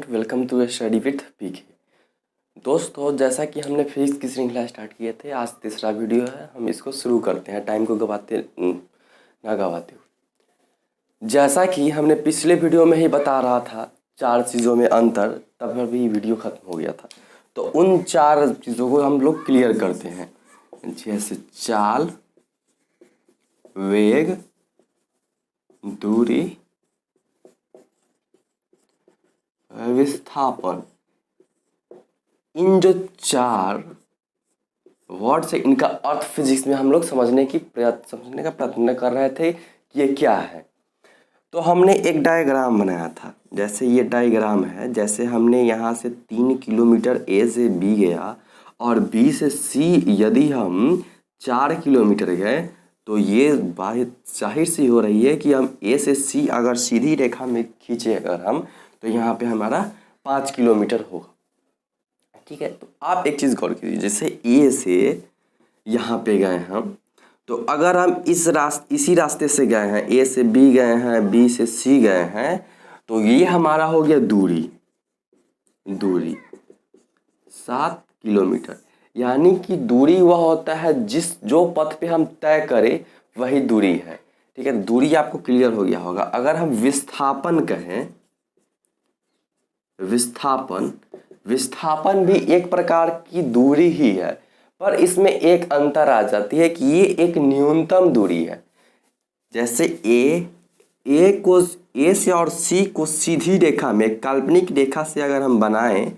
Student, welcome to study with PK. दोस्तों, जैसा कि हमने फिजिक्स की श्रृंखला स्टार्ट किए थे, आज तीसरा वीडियो है। हम इसको शुरू करते हैं टाइम को ना गवाते हुए। जैसा कि हमने पिछले वीडियो में ही बता रहा था चार चीज़ों में अंतर, तब अभी वीडियो ख़त्म हो गया था। तो उन चार चीज़ों को हम लोग क्लियर करते हैं, जैसे चाल, वेग, दूरी, विस्थापन। इन जो चार वर्ड्स है, इनका अर्थ फिजिक्स में हम लोग समझने का प्रयत्न कर रहे थे कि ये क्या है। तो हमने एक डायग्राम बनाया था, जैसे ये डायग्राम है। जैसे हमने यहाँ से 3 किलोमीटर ए से बी गया और बी से सी यदि हम 4 किलोमीटर गए, तो ये बात जाहिर सी हो रही है कि हम ए से सी अगर सीधी रेखा में खींचे अगर हम, तो यहाँ पे हमारा 5 किलोमीटर होगा। ठीक है, तो आप एक चीज़ गौर कीजिए, जैसे ए से यहाँ पे गए हम, तो अगर हम इसी रास्ते से गए हैं, ए से बी गए हैं, बी से सी गए हैं, तो ये हमारा हो गया दूरी 7 किलोमीटर। यानी कि दूरी वह होता है जो पथ पे हम तय करें वही दूरी है। ठीक है, दूरी आपको क्लियर हो गया होगा। अगर हम विस्थापन कहें, विस्थापन भी एक प्रकार की दूरी ही है, पर इसमें एक अंतर आ जाती है कि ये एक न्यूनतम दूरी है। जैसे ए से और सी को सीधी रेखा में काल्पनिक रेखा से अगर हम बनाएं,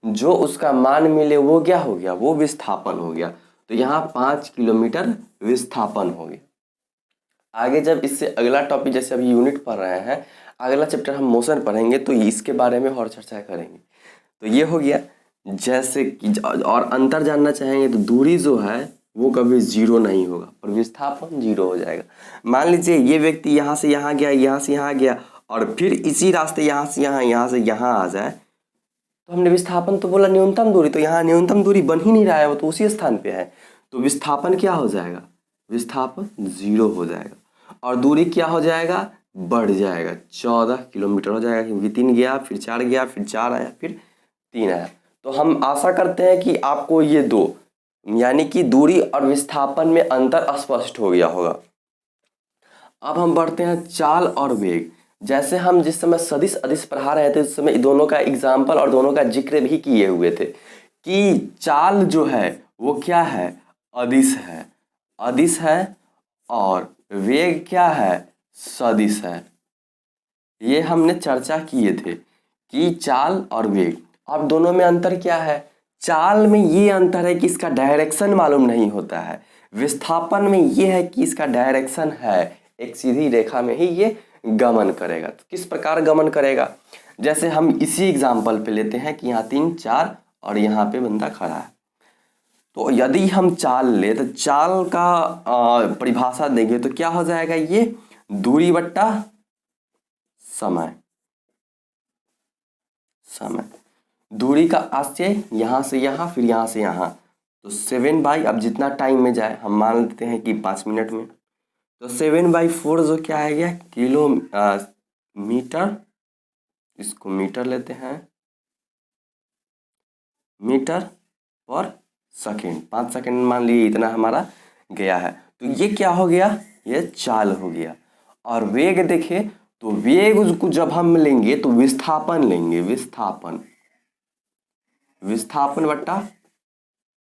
जो उसका मान मिले वो क्या हो गया, वो विस्थापन हो गया। तो यहाँ 5 किलोमीटर विस्थापन हो गया। आगे जब इससे अगला टॉपिक, जैसे अभी यूनिट पढ़ रहे हैं, अगला चैप्टर हम मोशन पढ़ेंगे, तो इसके बारे में और चर्चा करेंगे। तो ये हो गया। जैसे कि और अंतर जानना चाहेंगे तो दूरी जो है वो कभी जीरो नहीं होगा, और विस्थापन जीरो हो जाएगा। मान लीजिए ये व्यक्ति यहाँ से यहाँ गया, यहाँ से यहाँ गया, और फिर इसी रास्ते यहाँ से यहाँ आ जाए, तो हमने विस्थापन तो बोला न्यूनतम दूरी, तो यहाँ न्यूनतम दूरी बन ही नहीं रहा है, वो तो उसी स्थान पे है। तो विस्थापन क्या हो जाएगा, विस्थापन जीरो हो जाएगा, और दूरी क्या हो जाएगा, बढ़ जाएगा, 14 किलोमीटर हो जाएगा, क्योंकि 3 गया, फिर 4 गया, फिर 4 आया, फिर 3 आया। तो हम आशा करते हैं कि आपको ये दो, यानी कि दूरी और विस्थापन में अंतर स्पष्ट हो गया होगा। अब हम बढ़ते हैं चाल और वेग। जैसे हम जिस समय सदिश अदिश पढ़ा रहे थे, उस समय दोनों का एग्जाम्पल और दोनों का जिक्र भी किए हुए थे कि चाल जो है वो क्या है, अदिश है, और वेग क्या है, सदिश है। ये हमने चर्चा किए थे कि चाल और वेग। अब दोनों में अंतर क्या है, चाल में ये अंतर है कि इसका डायरेक्शन मालूम नहीं होता है, विस्थापन में ये है कि इसका डायरेक्शन है, एक सीधी रेखा में ही ये गमन करेगा। तो किस प्रकार गमन करेगा, जैसे हम इसी एग्जाम्पल पे लेते हैं कि यहाँ 3 4 और यहाँ पे बंदा खड़ा है। तो यदि हम चाल ले, तो चाल का परिभाषा देंगे तो क्या हो जाएगा, ये दूरी बट्टा समय। दूरी का आशय यहाँ से यहाँ, फिर यहाँ से यहाँ, तो 7/, अब जितना टाइम में जाए, हम मान लेते हैं कि 5 मिनट में, तो 7/4 जो क्या है गया, मीटर। इसको मीटर लेते हैं, मीटर पर सेकेंड, 5 सेकेंड मान लिए इतना हमारा गया है। तो ये क्या हो गया, ये चाल हो गया। और वेग देखें, तो वेग उसको जब हम लेंगे तो विस्थापन लेंगे, विस्थापन बट्टा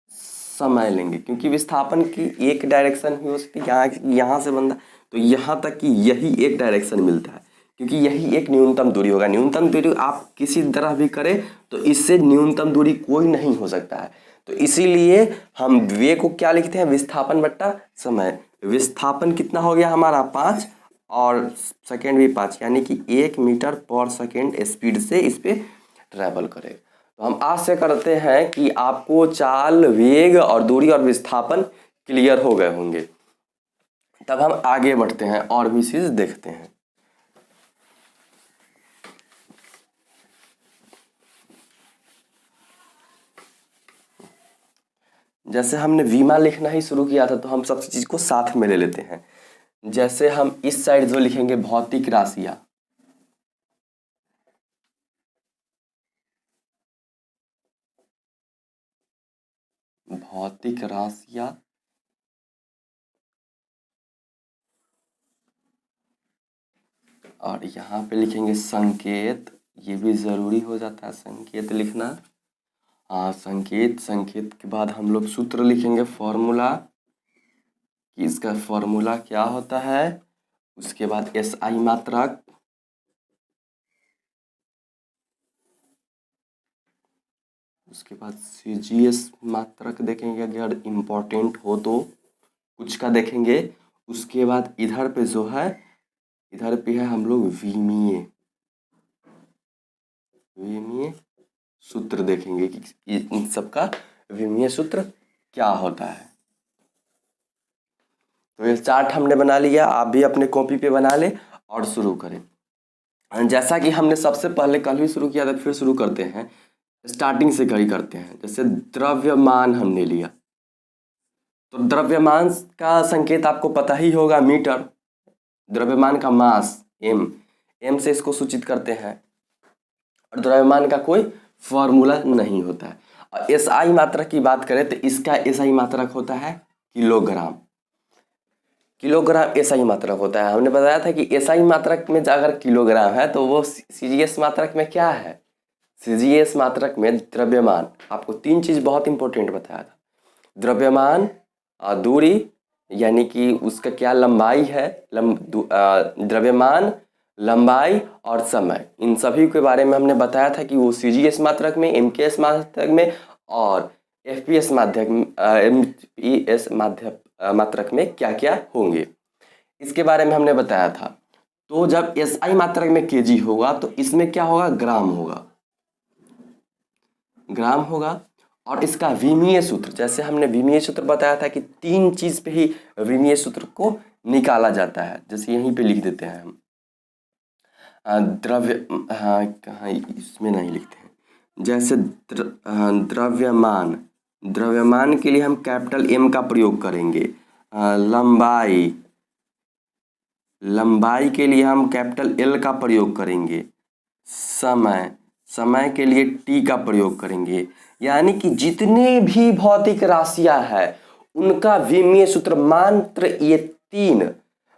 समय लेंगे, क्योंकि विस्थापन की एक डायरेक्शन ही हो सकती है, यहाँ से बंदा तो यहाँ तक कि यही एक डायरेक्शन मिलता है, क्योंकि यही एक न्यूनतम दूरी होगा। न्यूनतम दूरी आप किसी तरह भी करें तो इससे न्यूनतम दूरी कोई नहीं हो सकता है। तो इसीलिए हम वे को क्या लिखते हैं, विस्थापन बट्टा समय। विस्थापन कितना हो गया हमारा, 5, और सेकेंड भी 5, यानी कि 1 मीटर पर सेकेंड स्पीड से इस पर ट्रैवल करेगा। तो हम आशा करते हैं कि आपको चाल, वेग और दूरी और विस्थापन क्लियर हो गए होंगे। तब हम आगे बढ़ते हैं और भी चीज देखते हैं। जैसे हमने विमा लिखना ही शुरू किया था, तो हम सब चीज को साथ में ले लेते हैं। जैसे हम इस साइड जो लिखेंगे भौतिक राशियां, भौतिक राशियां और यहाँ पे लिखेंगे संकेत, ये भी ज़रूरी हो जाता है संकेत लिखना। संकेत, संकेत के बाद हम लोग सूत्र लिखेंगे, फॉर्मूला, कि इसका फॉर्मूला क्या होता है। उसके बाद SI मात्रक, उसके बाद CGS मात्रक देखेंगे अगर इम्पोर्टेंट हो तो कुछ का देखेंगे। उसके बाद इधर पे जो है, इधर पे है हम लोग विमीय, विमीय सूत्र देखेंगे कि इन सबका विमीय सूत्र क्या होता है। तो ये चार्ट हमने बना लिया, आप भी अपने कॉपी पे बना ले और शुरू करें। जैसा कि हमने सबसे पहले कल भी शुरू किया था, फिर शुरू करते हैं, स्टार्टिंग से कहीं करते हैं। जैसे द्रव्यमान हमने लिया, तो द्रव्यमान का संकेत आपको पता ही होगा, मीटर। द्रव्यमान का मास m से इसको सूचित करते हैं और द्रव्यमान का कोई फॉर्मूला नहीं होता है। और SI मात्रक की बात करें तो इसका SI मात्रक होता है किलोग्राम। किलोग्राम SI मात्रक होता है। हमने बताया था कि SI मात्रक में अगर किलोग्राम है तो वो CGS मात्रक में क्या है। CGS मात्रक में द्रव्यमान, आपको 3 चीज़ बहुत इंपॉर्टेंट बताया था। द्रव्यमान, दूरी, यानी कि उसका क्या लंबाई है, द्रव्यमान, लंबाई और समय, इन सभी के बारे में हमने बताया था कि वो CGS मात्रक में, MKS मात्रक में और FPS मात्रक में क्या क्या होंगे, इसके बारे में हमने बताया था। तो जब SI मात्रक में kg होगा तो इसमें क्या होगा, ग्राम होगा, ग्राम होगा। और इसका विमीय सूत्र, जैसे हमने विमीय सूत्र बताया था कि 3 चीज पे ही विमीय सूत्र को निकाला जाता है। जैसे यहीं पे लिख देते हैं हम, कहाँ इसमें नहीं लिखते हैं। जैसे द्रव्यमान, द्रव्यमान के लिए हम कैपिटल M का प्रयोग करेंगे। लंबाई, लंबाई के लिए हम कैपिटल L का प्रयोग करेंगे। समय, समय के लिए T का प्रयोग करेंगे। यानी कि जितने भी भौतिक राशियां हैं उनका विमीय सूत्र मात्र ये 3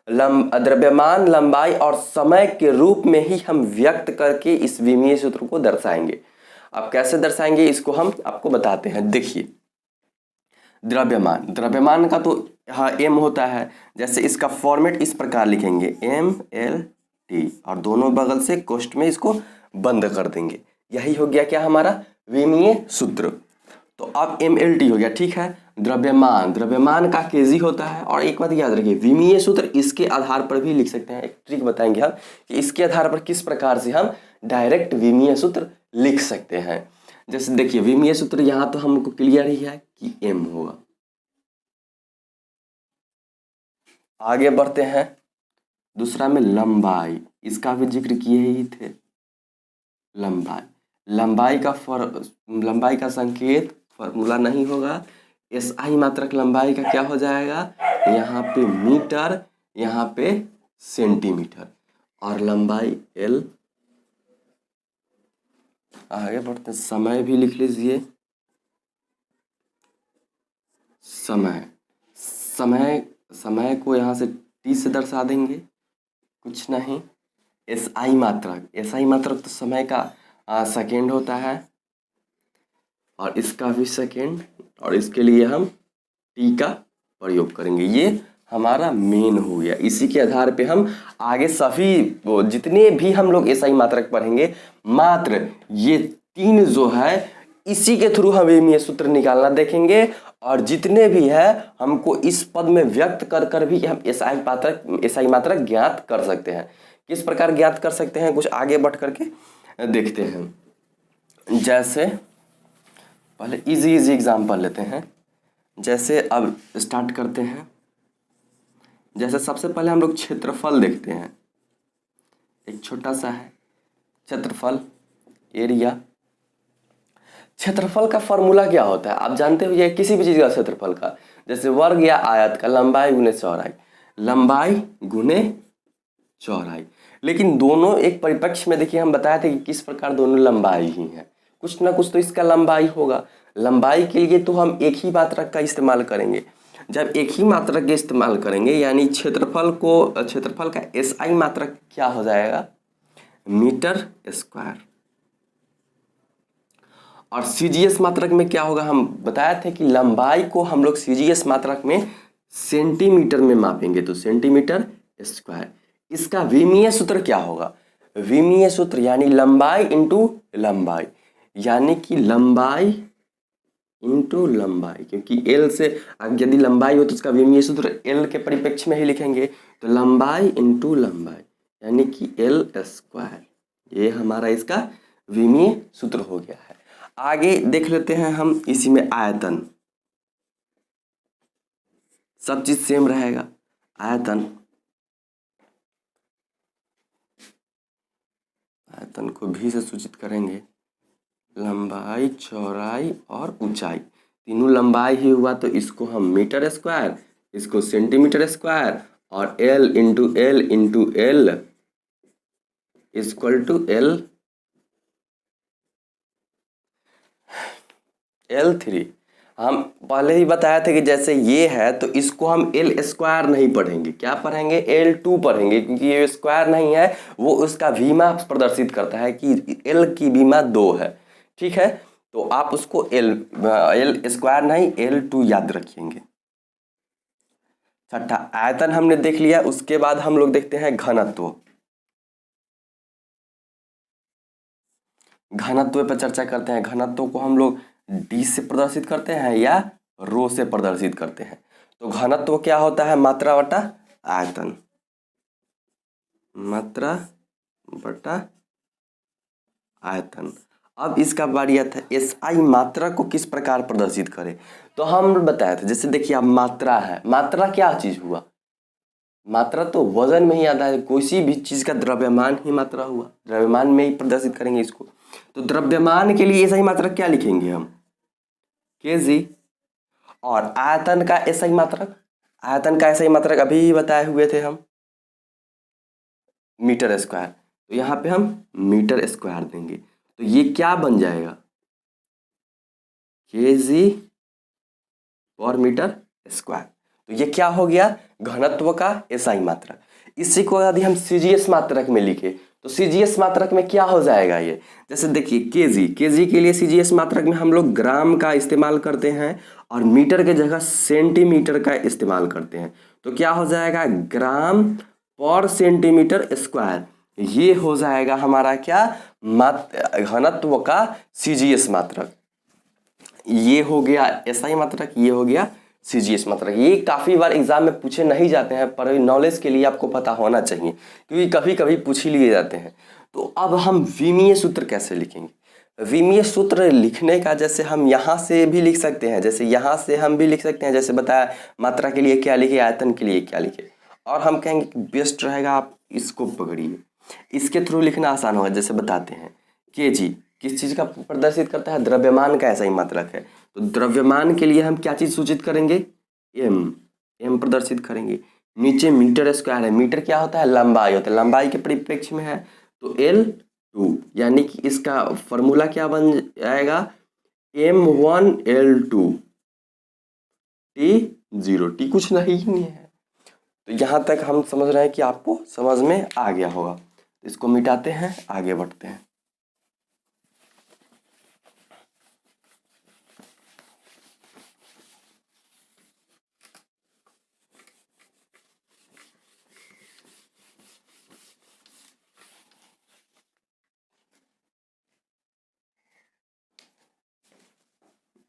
द्रव्यमान, लंबाई और समय के रूप में ही हम व्यक्त करके इस विमीय सूत्र को दर्शाएंगे। अब कैसे दर्शाएंगे इसको हम आपको बताते हैं। देखिए, द्रव्यमान, द्रव्यमान का तो M होता है। जैसे इसका फॉर्मेट इस प्रकार लिखेंगे, MLT, और दोनों बगल से कोष्ठ में इसको बंद कर देंगे। यही हो गया क्या, हमारा विमीय सूत्र। तो अब MLT हो गया, ठीक है। द्रव्यमान, द्रव्यमान का kg होता है। और एक बात याद रखिए, विमीय सूत्र इसके आधार पर भी लिख सकते हैं। एक ट्रिक बताएंगे हम कि इसके आधार पर किस प्रकार से हम डायरेक्ट विमीय सूत्र लिख सकते हैं। जैसे देखिए, विमीय सूत्र यहाँ तो हमको क्लियर ही है कि M होगा। आगे बढ़ते हैं, दूसरा में लंबाई, इसका भी जिक्र किए ही थे। लंबाई, लंबाई का संकेत फॉर्मूला नहीं होगा। SI मात्रक लंबाई का क्या हो जाएगा, यहाँ पे मीटर, यहाँ पे सेंटीमीटर, और लंबाई L। आगे बढ़ते हैं, समय भी लिख लीजिए। समय, समय, समय को यहाँ से T से दर्शा देंगे, कुछ नहीं। SI मात्रक, SI मात्रक तो समय का सेकेंड होता है, और इसका भी सेकेंड, और इसके लिए हम T का प्रयोग करेंगे। ये हमारा मेन हो गया। इसी के आधार पे हम आगे सभी जितने भी हम लोग SI मात्रक पढ़ेंगे, मात्र ये 3 जो है इसी के थ्रू हम विमीय सूत्र निकालना देखेंगे। और जितने भी है हमको इस पद में व्यक्त कर कर भी हम SI मात्रक ज्ञात कर सकते हैं। किस प्रकार ज्ञात कर सकते हैं, कुछ आगे बढ़ करके देखते हैं। जैसे पहले इजी एग्जाम्पल लेते हैं। जैसे अब स्टार्ट करते हैं। जैसे सबसे पहले हम लोग क्षेत्रफल देखते हैं। एक छोटा सा है क्षेत्रफल, एरिया। क्षेत्रफल का फॉर्मूला क्या होता है, आप जानते हो, ये किसी भी चीज़ का क्षेत्रफल का, जैसे वर्ग या आयत का लंबाई गुने चौड़ाई, लंबाई गुने चौड़ाई। लेकिन दोनों एक परिप्रेक्ष्य में देखिए, हम बताए थे कि किस प्रकार दोनों लंबाई ही हैं, कुछ ना कुछ तो इसका लंबाई होगा। लंबाई के लिए तो हम एक ही मात्रक का इस्तेमाल करेंगे। जब एक ही मात्रक के इस्तेमाल करेंगे यानी क्षेत्रफल का एसआई मात्रक क्या हो जाएगा, मीटर स्क्वायर। और सीजीएस मात्रक में क्या होगा, हम बताए थे कि लंबाई को हम लोग सीजीएस मात्रक में सेंटीमीटर में मापेंगे, तो सेंटीमीटर स्क्वायर। इसका विमीय सूत्र क्या होगा, विमीय सूत्र यानी लंबाई इंटू लंबाई, यानी कि लंबाई इंटू लंबाई, क्योंकि एल से यदि लंबाई हो तो उसका विमीय सूत्र एल के परिप्रेक्ष्य में ही लिखेंगे, तो लंबाई इंटू लंबाई यानी कि एल स्क्वायर, ये हमारा इसका विमीय सूत्र हो गया है। आगे देख लेते हैं हम इसी में आयतन, सब चीज सेम रहेगा। आयतन को भी से सूचित करेंगे, लंबाई, चौड़ाई और ऊंचाई, तीनों लंबाई ही हुआ तो इसको हम मीटर स्क्वायर, इसको सेंटीमीटर स्क्वायर, और L into L equal to L3। हम पहले ही बताया था कि जैसे ये है तो इसको हम एल स्क्वायर नहीं पढ़ेंगे, क्या पढ़ेंगे, L2 पढ़ेंगे, क्योंकि ये स्क्वायर नहीं है, वो उसका विमा प्रदर्शित करता है कि एल की विमा 2 है। ठीक है, तो आप उसको एल स्क्वायर नहीं L2 याद रखिएंगे। छठा, आयतन हमने देख लिया, उसके बाद हम लोग देखते हैं घनत्व। घनत्व पर चर्चा करते हैं। घनत्व को हम लोग डी से प्रदर्शित करते हैं या रो से प्रदर्शित करते हैं। तो घनत्व क्या होता है, मात्रा बटा आयतन, मात्रा बटा आयतन। अब इसका बारी आता है एसआई मात्रा को किस प्रकार प्रदर्शित करें, तो हम बताए थे, जैसे देखिए अब मात्रा है, मात्रा क्या चीज हुआ, मात्रा तो वजन में ही आता है, कोई भी चीज का द्रव्यमान ही मात्रा हुआ, द्रव्यमान में ही प्रदर्शित करेंगे इसको। तो द्रव्यमान के लिए एसआई मात्रक क्या लिखेंगे हम, केजी। और आयतन का एसआई मात्रक, आयतन का एसआई मात्रक अभी ही बताए हुए थे हम, मीटर स्क्वायर, तो यहाँ पे हम मीटर स्क्वायर देंगे, तो ये क्या बन जाएगा, केजी पर मीटर स्क्वायर। तो ये क्या हो गया, घनत्व का एसआई मात्रक। इसी को यदि हम सीजीएस मात्रक में लिखे तो सीजीएस मात्रक में क्या हो जाएगा, ये जैसे देखिए केजी, केजी के लिए सीजीएस मात्रक में हम लोग ग्राम का इस्तेमाल करते हैं और मीटर के जगह सेंटीमीटर का इस्तेमाल करते हैं, तो क्या हो जाएगा, ग्राम पर सेंटीमीटर स्क्वायर। ये हो जाएगा हमारा क्या, घनत्व का सीजीएस मात्रक। ये हो गया एसआई मात्रक, ये हो गया सीजीएस मात्रक। ये काफ़ी बार एग्जाम में पूछे नहीं जाते हैं, पर नॉलेज के लिए आपको पता होना चाहिए, क्योंकि कभी कभी पूछ ही लिए जाते हैं। तो अब हम विमीय सूत्र कैसे लिखेंगे, विमीय सूत्र लिखने का जैसे हम यहाँ से भी लिख सकते हैं, जैसे यहाँ से हम भी लिख सकते हैं, जैसे बताया मात्रा के लिए क्या लिखे, आयतन के लिए क्या लिखे, और हम कहेंगे कि बेस्ट रहेगा आप इसको पकड़िए, इसके थ्रू लिखना आसान होगा। जैसे बताते हैं केजी किस चीज़ का प्रदर्शित करता है, द्रव्यमान का ऐसा ही मात्रक है, तो द्रव्यमान के लिए हम क्या चीज़ सूचित करेंगे, एम प्रदर्शित करेंगे। नीचे मीटर स्क्वायर है, मीटर क्या होता है, लंबाई होता है, लंबाई के परिप्रेक्ष्य में है, तो L2 यानी कि इसका फॉर्मूला क्या बन जाएगा, M1L2 T0, T कुछ नहीं है। तो यहाँ तक हम समझ रहे हैं कि आपको समझ में आ गया होगा। इसको मिटाते हैं, आगे बढ़ते हैं।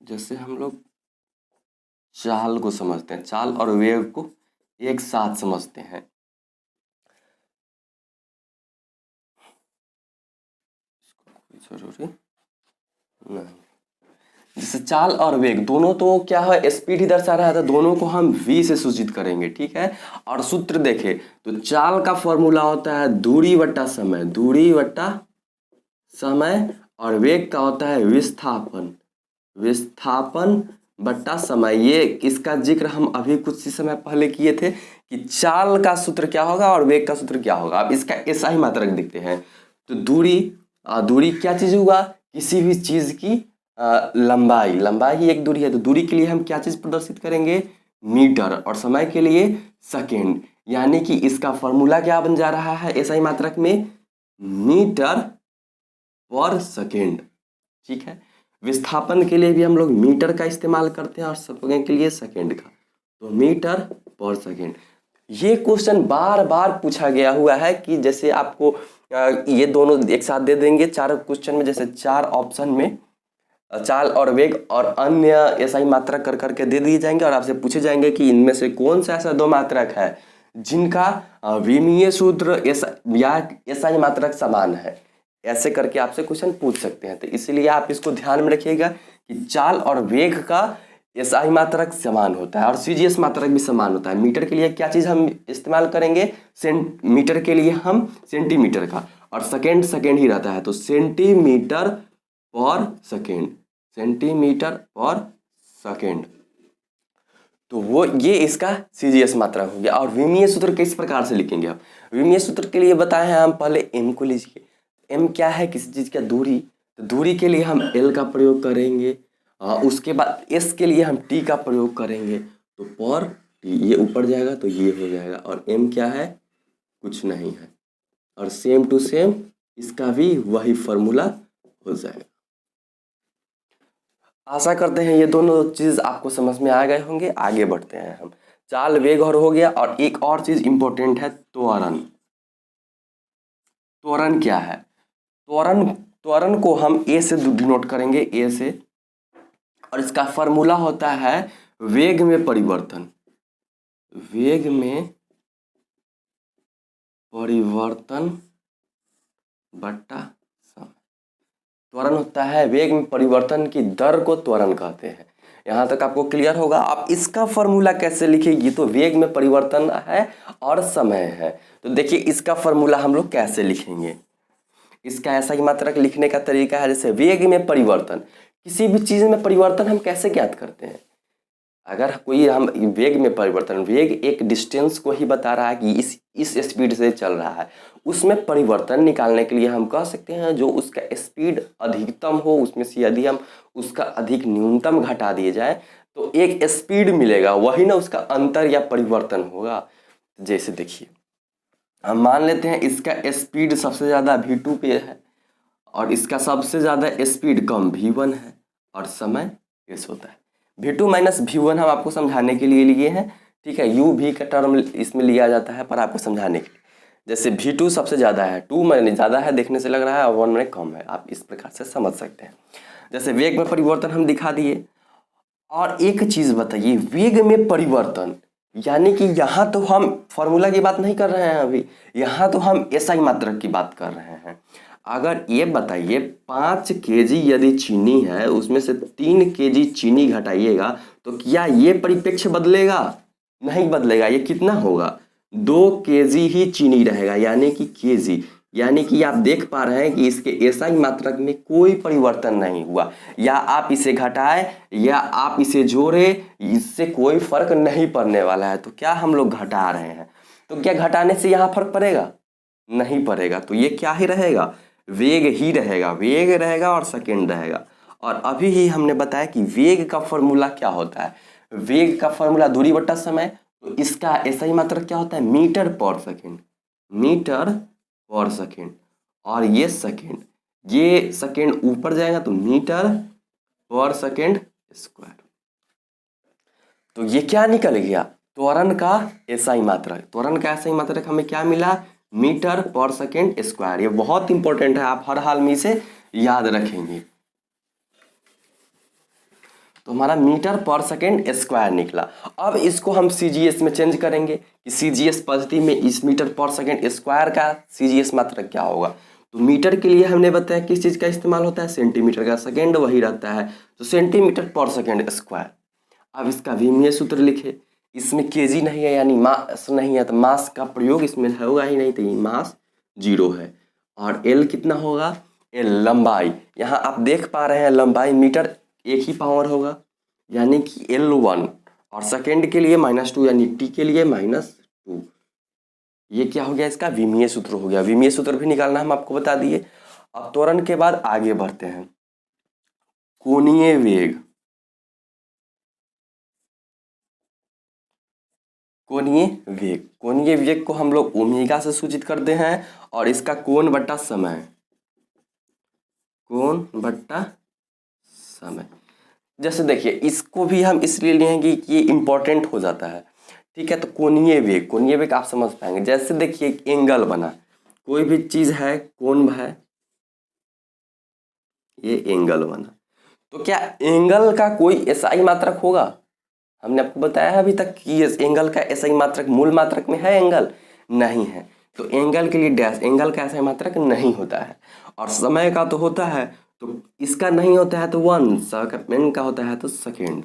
जैसे हम लोग चाल को समझते हैं, चाल और वेग को एक साथ समझते हैं। जरूरी नहीं, जैसे चाल और वेग दोनों तो क्या है, स्पीड ही दर्शा रहा था, दोनों को हम v से सूचित करेंगे, ठीक है। और सूत्र देखें तो चाल का फॉर्मूला होता है दूरी वट्टा समय, दूरी वट्टा समय, और वेग का होता है विस्थापन, विस्थापन बट्टा समय। ये इसका जिक्र हम अभी कुछ ही समय पहले किए थे कि चाल का सूत्र क्या होगा और वेग का सूत्र क्या होगा। अब इसका ऐसा ही मात्रक देखते हैं, तो दूरी, दूरी क्या चीज हुआ, किसी भी चीज की लंबाई ही एक दूरी है, तो दूरी के लिए हम क्या चीज़ प्रदर्शित करेंगे, मीटर, और समय के लिए सेकेंड। यानी कि इसका फॉर्मूला क्या बन जा रहा है एसआई मात्रक में, मीटर पर सेकेंड। ठीक है, विस्थापन के लिए भी हम लोग मीटर का इस्तेमाल करते हैं और समय के लिए सेकेंड का, तो मीटर पर सेकेंड। ये क्वेश्चन बार बार पूछा गया हुआ है कि जैसे आपको ये दोनों एक साथ दे देंगे चार क्वेश्चन में, जैसे चार ऑप्शन में चाल और वेग और अन्य एसआई मात्रक कर करके दे दिए जाएंगे और आपसे पूछे जाएंगे कि इनमें से कौन सा ऐसा दो मात्रक है जिनका विमीय सूत्र या एसआई मात्रक समान है। ऐसे करके आपसे क्वेश्चन पूछ सकते हैं, तो इसलिए आप इसको ध्यान में रखिएगा कि चाल और वेग का एसआई मात्रक समान होता है और सीजीएस मात्रक भी समान होता है। मीटर के लिए क्या चीज़ हम इस्तेमाल करेंगे, मीटर के लिए हम सेंटीमीटर का, और सेकेंड सेकेंड ही रहता है, तो सेंटीमीटर पर सेकेंड, सेंटीमीटर पर सेकेंड। तो वो ये इसका सीजीएस मात्रक हो गया। और विमीय सूत्र किस प्रकार से लिखेंगे आप, विमीय सूत्र के लिए बताए हैं हम, पहले एम को लीजिए। एम क्या है, किसी चीज़ का दूरी, तो दूरी के लिए हम एल का प्रयोग करेंगे। उसके बाद एस के लिए हम टी का प्रयोग करेंगे, तो पर टी, ये ऊपर जाएगा तो ये हो जाएगा, और एम क्या है, कुछ नहीं है, और सेम टू सेम इसका भी वही फॉर्मूला हो जाएगा। आशा करते हैं ये दोनों चीज़ आपको समझ में आ गए होंगे। आगे बढ़ते हैं हम, चाल वेग और हो गया, और एक और चीज़ इंपॉर्टेंट है, त्वरण। त्वरण क्या है, त्वरण, त्वरण को हम ए से डिनोट करेंगे, ए से, और इसका फॉर्मूला होता है वेग में परिवर्तन, वेग में परिवर्तन बट्टा समय। त्वरण होता है वेग में परिवर्तन की दर को त्वरण कहते हैं। यहाँ तक आपको क्लियर होगा। आप इसका फॉर्मूला कैसे लिखेगी, तो वेग में परिवर्तन है और समय है, तो देखिए इसका फॉर्मूला हम लोग कैसे लिखेंगे। इसका ऐसा ही मात्रक लिखने का तरीका है, जैसे वेग में परिवर्तन, किसी भी चीज़ में परिवर्तन हम कैसे ज्ञात करते हैं, अगर कोई हम वेग में परिवर्तन, वेग एक डिस्टेंस को ही बता रहा है कि इस स्पीड से चल रहा है, उसमें परिवर्तन निकालने के लिए हम कह सकते हैं जो उसका स्पीड अधिकतम हो, उसमें से यदि हम उसका अधिक न्यूनतम घटा दिए जाए तो एक स्पीड मिलेगा, वही ना उसका अंतर या परिवर्तन होगा। जैसे देखिए हम मान लेते हैं इसका स्पीड सबसे ज़्यादा v2 पे है और इसका सबसे ज़्यादा स्पीड कम v1 है, और समय s होता है। v2 माइनस v1 हम आपको समझाने के लिए लिए हैं, ठीक है, u v का टर्म इसमें लिया जाता है पर आपको समझाने के लिए। जैसे v2 सबसे ज़्यादा है, 2 माइनस ज़्यादा है देखने से लग रहा है, और 1 में कम है, आप इस प्रकार से समझ सकते हैं। जैसे वेग में परिवर्तन हम दिखा दिए। और एक चीज़ बताइए, वेग में परिवर्तन यानी कि यहाँ तो हम फॉर्मूला की बात नहीं कर रहे हैं अभी, यहाँ तो हम एसआई मात्रक की बात कर रहे हैं। अगर ये बताइए 5 केजी यदि चीनी है, उसमें से 3 केजी चीनी घटाइएगा तो क्या ये परिप्रेक्ष्य बदलेगा, नहीं बदलेगा। ये कितना होगा, 2 केजी ही चीनी रहेगा, यानी कि केजी, यानी कि आप देख पा रहे हैं कि इसके एसआई मात्रक में कोई परिवर्तन नहीं हुआ, या आप इसे घटाए या आप इसे जोड़े, इससे कोई फर्क नहीं पड़ने वाला है। तो क्या हम लोग घटा रहे हैं, तो क्या घटाने से यहाँ फर्क पड़ेगा, नहीं पड़ेगा, तो ये क्या ही रहेगा, वेग ही रहेगा, वेग रहेगा और सेकेंड रहेगा। और अभी ही हमने बताया कि वेग का फॉर्मूला क्या होता है, वेग का फॉर्मूला दूरी बट्टा समय, तो इसका एसआई मात्रक क्या होता है, मीटर पर सेकेंड, मीटर पर सेकेंड, और ये सेकेंड, ये सेकेंड ऊपर जाएगा तो मीटर पर सेकेंड स्क्वायर। तो ये क्या निकल गया, त्वरण का एसआई मात्रक, त्वरण का एसआई मात्रक हमें क्या मिला, मीटर पर सेकेंड स्क्वायर। ये बहुत इंपॉर्टेंट है, आप हर हाल में इसे याद रखेंगे। तो हमारा मीटर पर सेकेंड स्क्वायर निकला। अब इसको हम सीजीएस में चेंज करेंगे कि सीजीएस पद्धति में इस मीटर पर सेकेंड स्क्वायर का सीजीएस मात्रक क्या होगा। तो मीटर के लिए हमने बताया किस चीज़ का इस्तेमाल होता है, सेंटीमीटर का, सेकेंड वही रहता है, तो सेंटीमीटर पर सेकेंड स्क्वायर। अब इसका विमीय सूत्र लिखे, इसमें केजी नहीं है यानी मास नहीं है, तो मास का प्रयोग इसमें होगा ही नहीं, तो ये मास 0 है। और एल कितना होगा, एल लंबाई, यहाँ आप देख पा रहे हैं लंबाई मीटर एक ही पावर होगा, यानी कि L1, और सेकेंड के लिए -2 यानी टी के लिए -2। ये क्या हो गया, इसका विमीय सूत्र हो गया। विमीय सूत्र भी निकालना हम आपको बता दिए। अब त्वरण के बाद आगे बढ़ते हैं। कोणीय वेग, कोणीय वेग, कोणीय वेग को हम लोग ओमेगा से सूचित करते हैं और इसका कोण बटा समय, कोण बटा समय। जैसे देखिए इसको भी हम इसलिए लेंगे कि ये इंपॉर्टेंट हो जाता है, ठीक है। तो कोणीय वेग, कोणीय वेग आप समझ पाएंगे। जैसे देखिए एक एंगल बना, कोई भी चीज है, कोण है, ये एंगल बना, तो क्या एंगल का कोई एसआई मात्रक होगा? हमने आपको बताया है अभी तक कि एंगल का एसआई मात्रक मूल मात्रक में है, एंगल नहीं है। तो एंगल के लिए डैश, एंगल का एसआई मात्रक नहीं होता है। और समय का तो होता है, तो इसका नहीं होता है तो वन, सेकंड का होता है तो सेकेंड।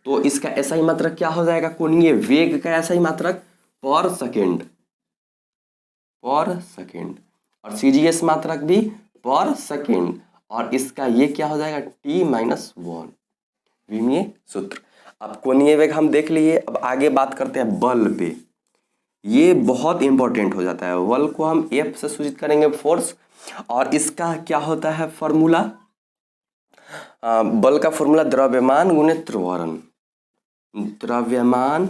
तो इसका एसआई मात्रक क्या हो जाएगा? कोणीय वेग का एसआई मात्रक पर सेकेंड, पर सेकेंड। और सीजीएस मात्रक भी पर सेकेंड। और इसका ये क्या हो जाएगा? t-1, विमीय सूत्र। अब कोणीय वेग हम देख लिए, अब आगे बात करते हैं बल पे। ये बहुत इंपॉर्टेंट हो जाता है। बल को हम F से सूचित करेंगे, फोर्स। और इसका क्या होता है फॉर्मूला? बल का फॉर्मूला द्रव्यमान गुणे त्वरण, द्रव्यमान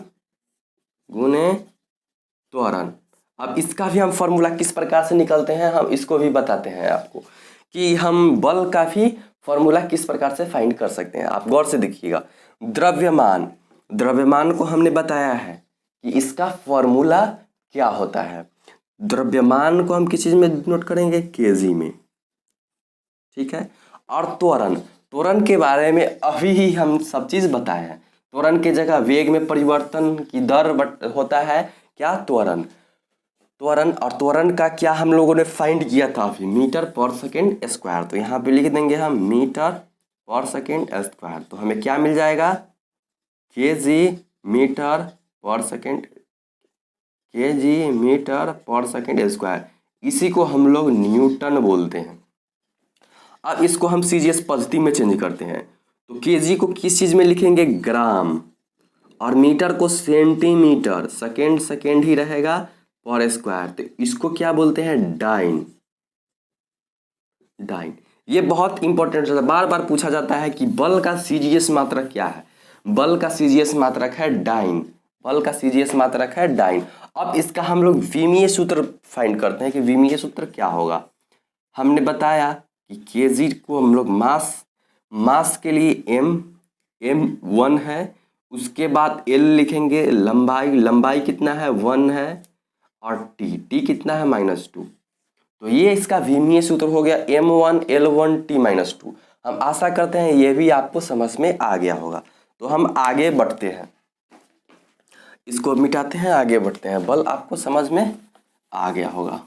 गुणे त्वरण। अब इसका भी हम फॉर्मूला किस प्रकार से निकलते हैं, हम इसको भी बताते हैं आपको कि हम बल का भी फॉर्मूला किस प्रकार से फाइंड कर सकते हैं। आप गौर से देखिएगा, द्रव्यमान, द्रव्यमान को हमने बताया है कि इसका फॉर्मूला क्या होता है। द्रव्यमान को हम किस चीज में नोट करेंगे? केजी में, ठीक है। और त्वरण, त्वरण के बारे में अभी ही हम सब चीज बताए हैं। त्वरण के जगह वेग में परिवर्तन की दर होता है क्या? त्वरण। त्वरण, और त्वरण का क्या हम लोगों ने फाइंड किया था अभी? मीटर पर सेकेंड स्क्वायर। तो यहाँ पे लिख देंगे हम मीटर पर सेकेंड स्क्वायर। तो हमें क्या मिल जाएगा? केजी मीटर पर सेकेंड, केजी मीटर पर सेकेंड स्क्वायर। इसी को हम लोग न्यूटन बोलते हैं। अब इसको हम सीजीएस पॉजिटिव में चेंज करते हैं, तो केजी को किस चीज में लिखेंगे? ग्राम। और मीटर को सेंटीमीटर, सेकेंड सेकेंड ही रहेगा, पर स्क्वायर। तो इसको क्या बोलते हैं? Dyne, dyne. ये बहुत इंपॉर्टेंट है, बार बार पूछा जाता है कि बल का सीजीएस मात्रक क्या है? बल का सीजीएस मात्रक है डाइन, बल का सीजीएस मात्रक है डाइन। अब इसका हम लोग विमीय सूत्र फाइंड करते हैं कि विमीय सूत्र क्या होगा। हमने बताया कि केजी को हम लोग मास, मास के लिए m1 है, उसके बाद l लिखेंगे, लंबाई, लंबाई कितना है? 1 है, और t कितना है? -2। तो ये इसका विमीय सूत्र हो गया, m1 l1 t-2। हम आशा करते हैं ये भी आपको समझ में आ गया होगा। तो हम आगे बढ़ते हैं, इसको मिटाते हैं, आगे बढ़ते हैं। बल आपको समझ में आ गया होगा।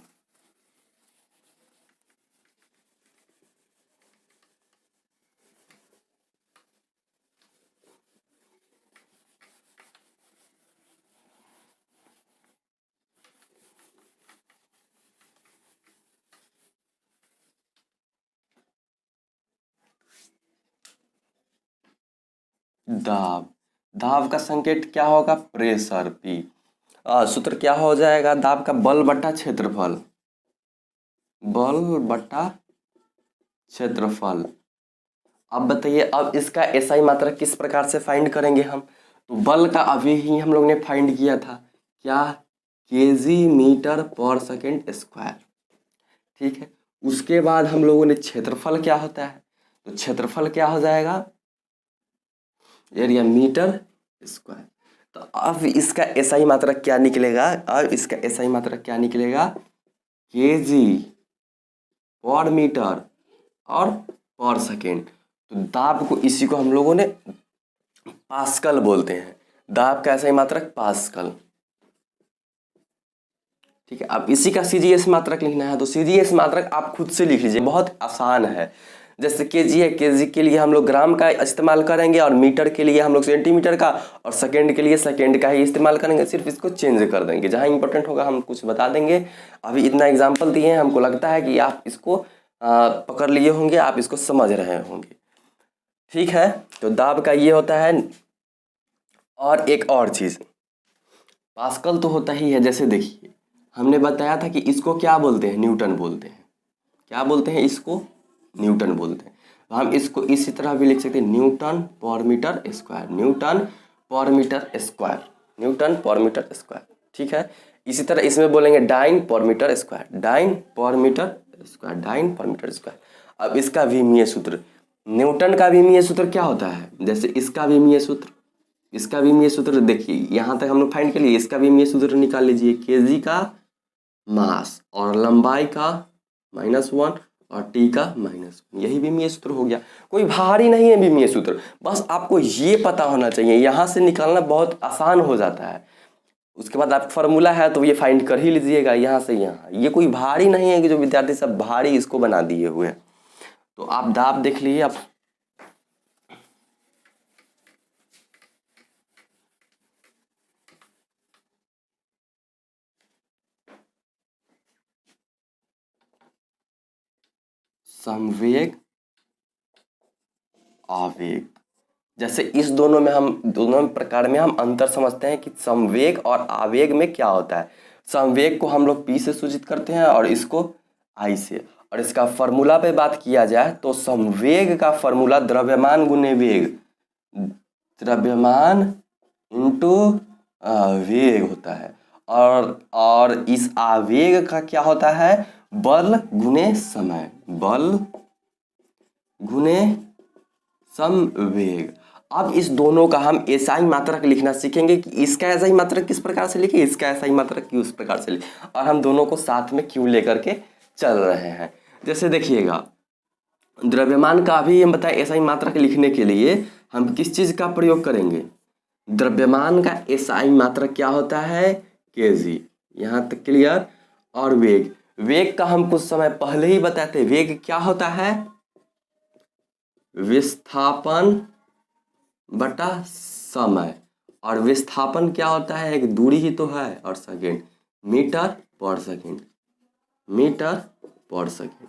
दाब, दाब का संकेत क्या होगा? Pressure P। सूत्र क्या हो जाएगा? दाब का बल बटा क्षेत्रफल, बल बटा क्षेत्रफल। अब बताइए, अब इसका एसआई मात्रक किस प्रकार से फाइंड करेंगे हम? तो बल का अभी ही हम लोग ने फाइंड किया था, क्या? केजी मीटर पर सेकेंड स्क्वायर, ठीक है। उसके बाद हम लोगों ने क्षेत्रफल क्या होता है, तो क्षेत्रफल क्या हो जाएगा? Area metre square. तो अब इसका एसआई मात्रक क्या निकलेगा? अब इसका एसआई मात्रक क्या निकलेगा? केजी पर मीटर और पर सेकेंड। तो दाब को, इसी को हम लोगों ने पास्कल बोलते हैं। दाब का एसआई मात्रक पास्कल, ठीक है। अब इसी का सीजीएस मात्रक लिखना है, तो सीजीएस मात्रक आप खुद से लिख लीजिए, बहुत आसान है। जैसे केजी है, केजी के लिए हम लोग ग्राम का इस्तेमाल करेंगे, और मीटर के लिए हम लोग सेंटीमीटर का, और सेकंड के लिए सेकंड का ही इस्तेमाल करेंगे। सिर्फ इसको चेंज कर देंगे, जहाँ इंपॉर्टेंट होगा हम कुछ बता देंगे। अभी इतना एग्जाम्पल दिए हैं, हमको लगता है कि आप इसको पकड़ लिए होंगे, आप इसको समझ रहे होंगे, ठीक है। तो दाब का ये होता है। और एक और चीज़, पास्कल तो होता ही है। जैसे देखिए हमने बताया था कि इसको क्या बोलते हैं? न्यूटन बोलते हैं। क्या बोलते हैं इसको? न्यूटन बोलते हैं। तो हम इसको इसी तरह भी लिख सकते हैं, न्यूटन पर मीटर स्क्वायर, न्यूटन पर मीटर स्क्वायर, न्यूटन पर मीटर स्क्वायर। ठीक है, इसी तरह इसमें बोलेंगे डाइन पर मीटर स्क्वायर, डाइन पर मीटर स्क्वायर, डाइन पर मीटर स्क्वायर। अब इसका विमीय सूत्र, न्यूटन का विमीय सूत्र क्या होता है, जैसे इसका विमीय सूत्र, इसका विमीय सूत्र देखिए यहाँ तक हम लोग फाइंड कर लिए, इसका विमीय सूत्र निकाल लीजिए, केजी का मास और लंबाई का -1 और टी का -1, यही विमीय सूत्र हो गया। कोई भारी नहीं है विमीय सूत्र, बस आपको ये पता होना चाहिए, यहाँ से निकालना बहुत आसान हो जाता है। उसके बाद आप फार्मूला है तो ये फाइंड कर ही लीजिएगा यहाँ से यहाँ, ये कोई भारी नहीं है कि जो विद्यार्थी सब भारी इसको बना दिए हुए हैं। तो आप दाब देख लीजिए आप, संवेग आवेग, जैसे इस दोनों में हम दोनों प्रकार में हम अंतर समझते हैं कि संवेग और आवेग में क्या होता है। संवेग को हम लोग P से सूचित करते हैं और इसको I से। और इसका फॉर्मूला पे बात किया जाए तो संवेग का फॉर्मूला द्रव्यमान गुने वेग, द्रव्यमान इंटू वेग होता है। और इस आवेग का क्या होता है, बल गुने समय, बल गुने संवेग। अब इस दोनों का हम एसआई मात्रक लिखना सीखेंगे कि इसका एसआई मात्रक किस प्रकार से लिखे, इसका एसआई मात्रक की उस प्रकार से लिखे, और हम दोनों को साथ में क्यों लेकर के चल रहे हैं। जैसे देखिएगा, द्रव्यमान का भी हम बताए एसआई मात्रक लिखने के लिए हम किस चीज़ का प्रयोग करेंगे, द्रव्यमान का एसआई मात्रक क्या होता है, केजी, यहाँ तक क्लियर। और वेग, वेग का हम कुछ समय पहले ही बताए थे, वेग क्या होता है, विस्थापन बटा समय, और विस्थापन क्या होता है, एक दूरी ही तो है, और सेकेंड, मीटर पर सेकेंड, मीटर पर सेकेंड।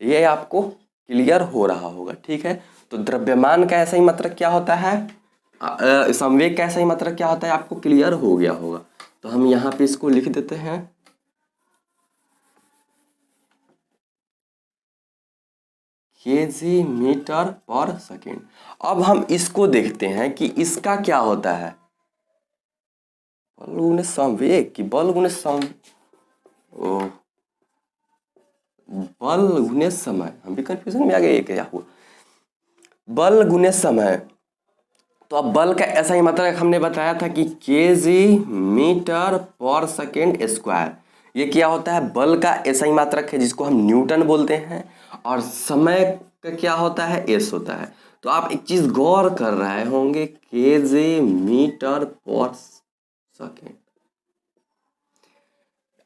ये आपको क्लियर हो रहा होगा। ठीक है, तो द्रव्यमान का ऐसा ही मात्रक क्या होता है, संवेग का ऐसा ही मात्रक क्या होता है, आपको क्लियर हो गया होगा। तो हम यहाँ पे इसको लिख देते हैं, केजी मीटर पर सेकेंड। अब हम इसको देखते हैं कि इसका क्या होता है, बल गुने संवेग की बल गुने बल गुने समय, हम भी कंफ्यूजन में आ गए, क्या हुआ, बल गुने समय। तो अब बल का ऐसा ही मात्रक हमने बताया था कि केजी मीटर पर सेकेंड स्क्वायर। ये क्या होता है, बल का ऐसा ही मात्रक है जिसको हम न्यूटन बोलते हैं, और समय का क्या होता है, एस होता है। तो आप एक चीज गौर कर रहे होंगे, केजी मीटर पर सेकेंड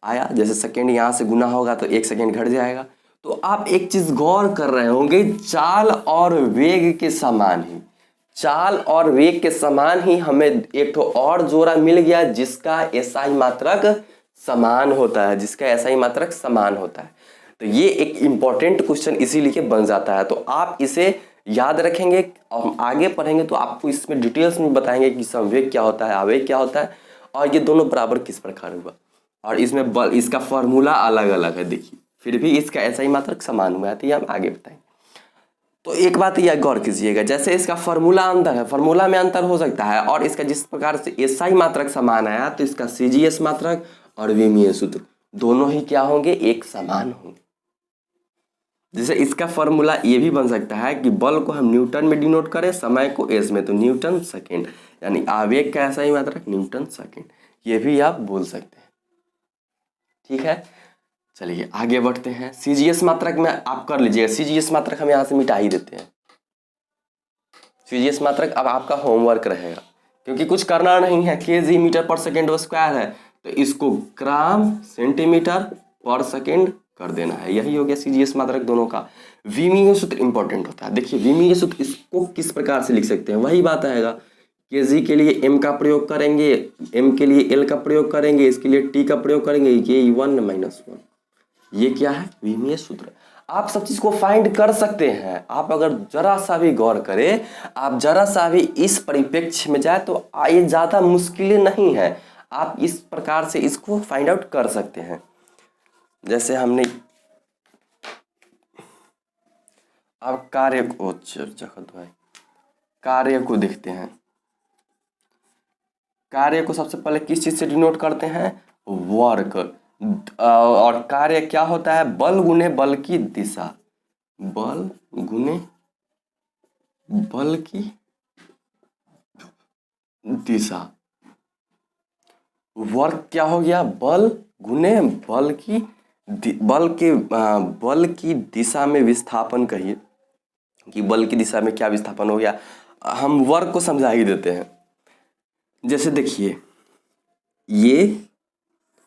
आया, जैसे सेकेंड यहाँ से गुना होगा तो 1 सेकेंड घट जाएगा। तो आप एक चीज गौर कर रहे होंगे, चाल और वेग के समान ही, चाल और वेग के समान ही हमें एक तो और जोड़ा मिल गया जिसका एसआई मात्रक समान होता है, जिसका एसआई मात्रक समान होता है। तो ये एक इंपॉर्टेंट क्वेश्चन इसीलिए बन जाता है। तो आप इसे याद रखेंगे और आगे पढ़ेंगे तो आपको इसमें डिटेल्स में बताएंगे कि संवेग क्या होता है, आवेग क्या होता है, और ये दोनों बराबर किस प्रकार हुआ। और इसमें बल, इसका फॉर्मूला अलग अलग है, देखिए फिर भी इसका ऐसा ही मात्रक समान हुआ है, तो ये हम आगे बताएंगे। तो एक बात यह गौर कीजिएगा, जैसे इसका फॉर्मूला अंतर है, फॉर्मूला में अंतर हो सकता है, और इसका जिस प्रकार से एसआई मात्रक समान आया तो इसका सीजीएस मात्रक और विमीय सूत्र दोनों ही क्या होंगे, एक समान होंगे। जैसे इसका फॉर्मूला ये भी बन सकता है कि बल को हम न्यूटन में डिनोट करें, समय को एस में, तो न्यूटन सेकेंड, यानी आवेग का ऐसा ही मात्रक न्यूटन सेकेंड, ये भी आप बोल सकते हैं। ठीक है, चलिए आगे बढ़ते हैं। सीजीएस मात्रक में आप कर लीजिएगा, सीजीएस मात्रक हम यहाँ से मिटा ही देते हैं। सीजीएस मात्रक अब आपका होमवर्क रहेगा, क्योंकि कुछ करना नहीं है, केजी मीटर पर सेकेंड स्क्वायर है तो इसको ग्राम सेंटीमीटर पर सेकेंड कर देना है, यही हो गया सीजीएस मात्रक दोनों का। विमीय सूत्र इंपॉर्टेंट होता है, देखिए विमीय सूत्र इसको किस प्रकार से लिख सकते हैं, वही बात आएगा, केजी के लिए m का प्रयोग करेंगे, m के लिए l का प्रयोग करेंगे, इसके लिए t का प्रयोग करेंगे, ये 1 - 1, ये क्या है, विमीय सूत्र। आप सब चीज को फाइंड कर सकते हैं, आप अगर जरा सा भी गौर करें, आप जरा सा भी इस परिप्रेक्ष्य में जाए तो ये ज्यादा मुश्किल नहीं है, आप इस प्रकार से इसको फाइंड आउट कर सकते हैं। जैसे हमने अब कार्य को कार्य को देखते हैं। कार्य को सबसे पहले किस चीज से डिनोट करते हैं? वर्क। और कार्य क्या होता है? बल गुने बल की दिशा। बल गुने बल की दिशा। वर्क क्या हो गया? बल गुने बल की दिशा में विस्थापन कहिए कि बल की दिशा में क्या विस्थापन हो गया। हम वर्क को समझा ही देते हैं। जैसे देखिए, ये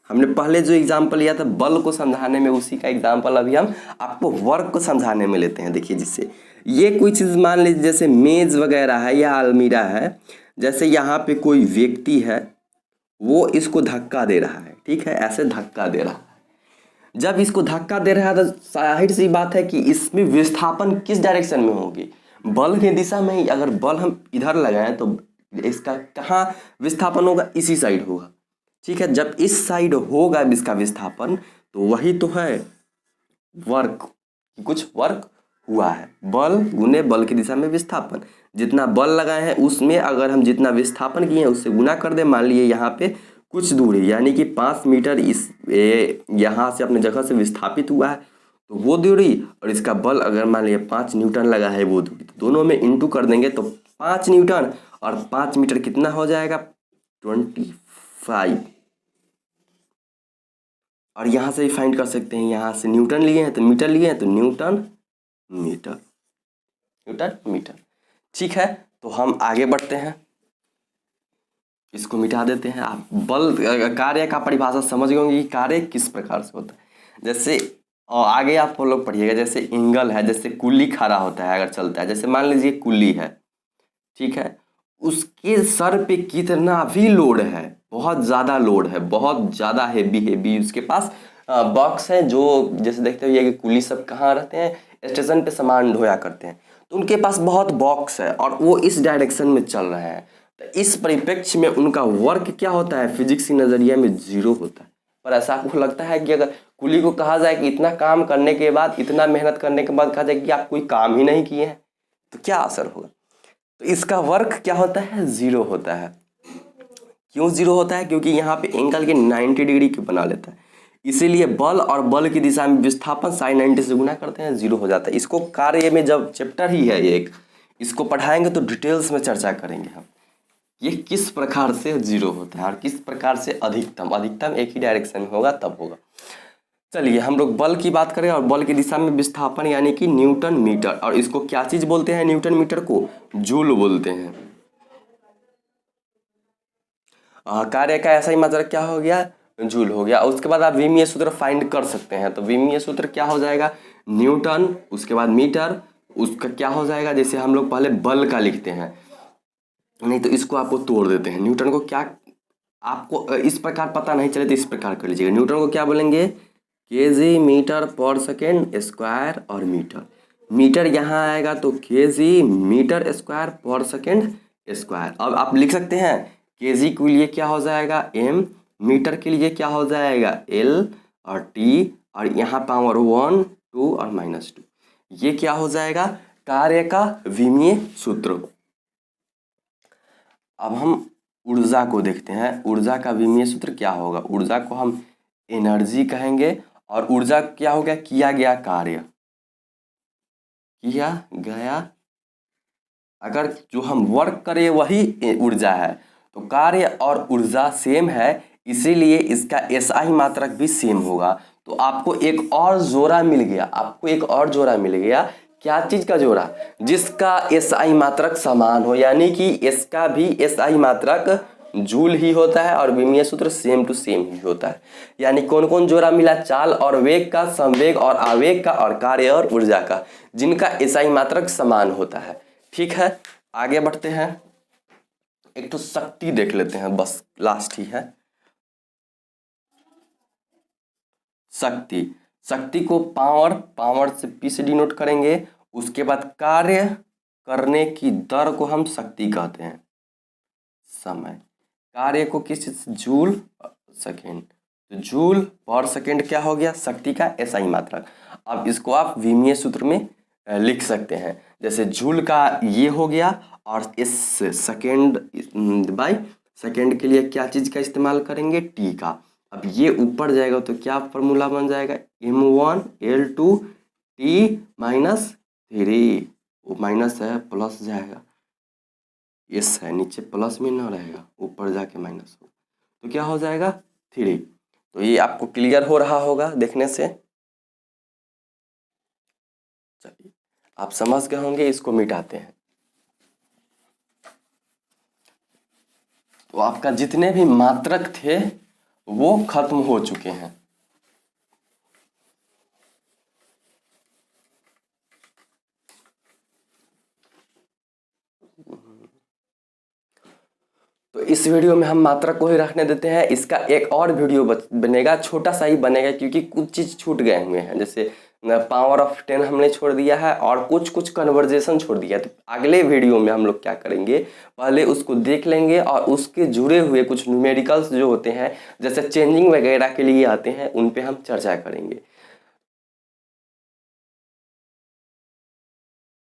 हमने पहले जो एग्जाम्पल लिया था बल को समझाने में, उसी का एग्जाम्पल अभी हम आपको वर्क को समझाने में लेते हैं। देखिए, जिससे ये कोई चीज़ मान लीजिए जैसे मेज वगैरह है या अलमीरा है, जैसे यहाँ पे कोई व्यक्ति है, वो इसको धक्का दे रहा है, ठीक है, ऐसे धक्का दे रहा है। जब इसको धक्का दे रहा है तो जाहिर सी बात है कि इसमें विस्थापन किस डायरेक्शन में होगी? बल की दिशा में ही। अगर बल हम इधर लगाएं तो इसका कहाँ विस्थापन होगा? इसी साइड होगा, ठीक है। जब इस साइड होगा इसका विस्थापन, तो वही तो है वर्क, कुछ वर्क हुआ है। बल गुने बल की दिशा में विस्थापन। जितना बल लगाए हैं उसमें अगर हम जितना विस्थापन किए हैं उससे गुना कर दें, मान लीजिए यहाँ पे कुछ दूरी यानी कि 5 मीटर इस यहाँ से अपने जगह से विस्थापित हुआ है, तो वो दूरी और इसका बल अगर मान लीजिए 5 न्यूटन लगा है वो दूरी, तो दोनों में इंटू कर देंगे तो 5 न्यूटन और 5 मीटर कितना हो जाएगा? 25। और यहाँ से भी फाइंड कर सकते हैं, यहाँ से न्यूटन लिए हैं तो मीटर लिए हैं तो न्यूटन मीटर। ठीक है, तो हम आगे बढ़ते हैं, इसको मिटा देते हैं। आप बल कार्य का परिभाषा समझ गए होंगे कि कार्य किस प्रकार से होता है। जैसे आगे आप लोग पढ़िएगा, जैसे एंगल है, जैसे कुल्ली खड़ा होता है अगर चलता है, जैसे मान लीजिए कुल्ली है, ठीक है, उसके सर पे कितना भी लोड है, बहुत ज़्यादा लोड है, बहुत ज़्यादा हेवी उसके पास बॉक्स है, जो जैसे देखते हुए कि कुली सब कहाँ रहते हैं? स्टेशन पे सामान ढोया करते हैं, तो उनके पास बहुत बॉक्स है और वो इस डायरेक्शन में चल रहे हैं, तो इस परिप्रेक्ष्य में उनका वर्क क्या होता है? फिजिक्स के नज़रिए में जीरो होता है। पर ऐसा आपको लगता है कि अगर कुली को कहा जाए कि इतना काम करने के बाद, इतना मेहनत करने के बाद कहा जाए कि आप कोई काम ही नहीं किए हैं, तो क्या असर होगा? तो इसका वर्क क्या होता है? जीरो होता है। क्यों जीरो होता है? क्योंकि यहाँ पे एंगल के 90 डिग्री के बना लेता है, इसीलिए बल और बल की दिशा में विस्थापन sin 90 से गुना करते हैं, जीरो हो जाता है। इसको कार्य में जब चैप्टर ही है एक, इसको पढ़ाएंगे तो डिटेल्स में चर्चा करेंगे हम, ये किस प्रकार से जीरो होता है और किस प्रकार से अधिकतम एक ही डायरेक्शन में होगा तब होगा। चलिए, हम लोग बल की बात करें और बल की दिशा में विस्थापन यानी कि न्यूटन मीटर, और इसको क्या चीज बोलते हैं? न्यूटन मीटर को जूल बोलते हैं। कार्य का ऐसा ही मात्रक क्या हो गया? जूल हो गया। उसके बाद आप विमीय सूत्र फाइंड कर सकते हैं, तो विमीय सूत्र क्या हो जाएगा? न्यूटन, उसके बाद मीटर, उसका क्या हो जाएगा? जैसे हम लोग पहले बल का लिखते हैं, नहीं तो इसको आपको तोड़ देते हैं। न्यूटन को क्या, आपको इस प्रकार पता नहीं चले तो इस प्रकार कर लीजिएगा। न्यूटन को क्या बोलेंगे? केजी मीटर पर सेकेंड स्क्वायर, और मीटर यहाँ आएगा तो केजी मीटर स्क्वायर पर सेकेंड स्क्वायर। अब आप लिख सकते हैं केजी के लिए क्या हो जाएगा? एम, मीटर के लिए क्या हो जाएगा? एल और टी, और यहाँ पावर 1 2 और -2, ये क्या हो जाएगा? कार्य का विमीय सूत्र। अब हम ऊर्जा को देखते हैं, ऊर्जा का विमीय सूत्र क्या होगा? ऊर्जा को हम एनर्जी कहेंगे, और ऊर्जा क्या हो गया? किया गया कार्य, किया गया, अगर जो हम वर्क करें वही ऊर्जा है, तो कार्य और ऊर्जा सेम है, इसीलिए इसका एसआई मात्रक भी सेम होगा। तो आपको एक और जोड़ा मिल गया, क्या चीज का जोड़ा? जिसका एसआई मात्रक समान हो, यानी कि इसका भी एसआई मात्रक जूल ही होता है और विमीय सूत्र सेम टू सेम ही होता है। यानी कौन कौन जोड़ा मिला? चाल और वेग का, संवेग और आवेग का, और कार्य और ऊर्जा का, जिनका एसआई मात्रक समान होता है। ठीक है, आगे बढ़ते हैं। एक तो शक्ति देख लेते हैं, बस लास्ट ही है। शक्ति को पावर से पी से डिनोट करेंगे। उसके बाद कार्य करने की दर को हम शक्ति कहते हैं। समय, कार्य को किस चीज से? जूल सेकेंड, तो जूल पर सेकेंड क्या हो गया? शक्ति का एसआई मात्रक। अब इसको आप विमीय सूत्र में लिख सकते हैं। जैसे जूल का ये हो गया, और इस सेकेंड बाय सेकेंड के लिए क्या चीज़ का इस्तेमाल करेंगे, टी का। अब ये ऊपर जाएगा तो क्या फॉर्मूला बन जाएगा, M1L2 T-3, वो माइनस है प्लस जाएगा, यस है नीचे प्लस में ना रहेगा, ऊपर जाके माइनस होगा, तो क्या हो जाएगा 3। तो ये आपको क्लियर हो रहा होगा देखने से। चलिए आप समझ गए होंगे, इसको मिटाते हैं। तो आपका जितने भी मात्रक थे वो खत्म हो चुके हैं। तो इस वीडियो में हम मात्रक को ही रखने देते हैं। इसका एक और वीडियो बनेगा, छोटा सा ही बनेगा, क्योंकि कुछ चीज़ छूट गए हुए हैं। जैसे पावर ऑफ 10 हमने छोड़ दिया है और कुछ कुछ कन्वर्जेशन छोड़ दिया है। तो अगले वीडियो में हम लोग क्या करेंगे, पहले उसको देख लेंगे और उसके जुड़े हुए कुछ न्यूमेरिकल्स जो होते हैं, जैसे चेंजिंग वगैरह के लिए आते हैं, उन पे हम चर्चा करेंगे।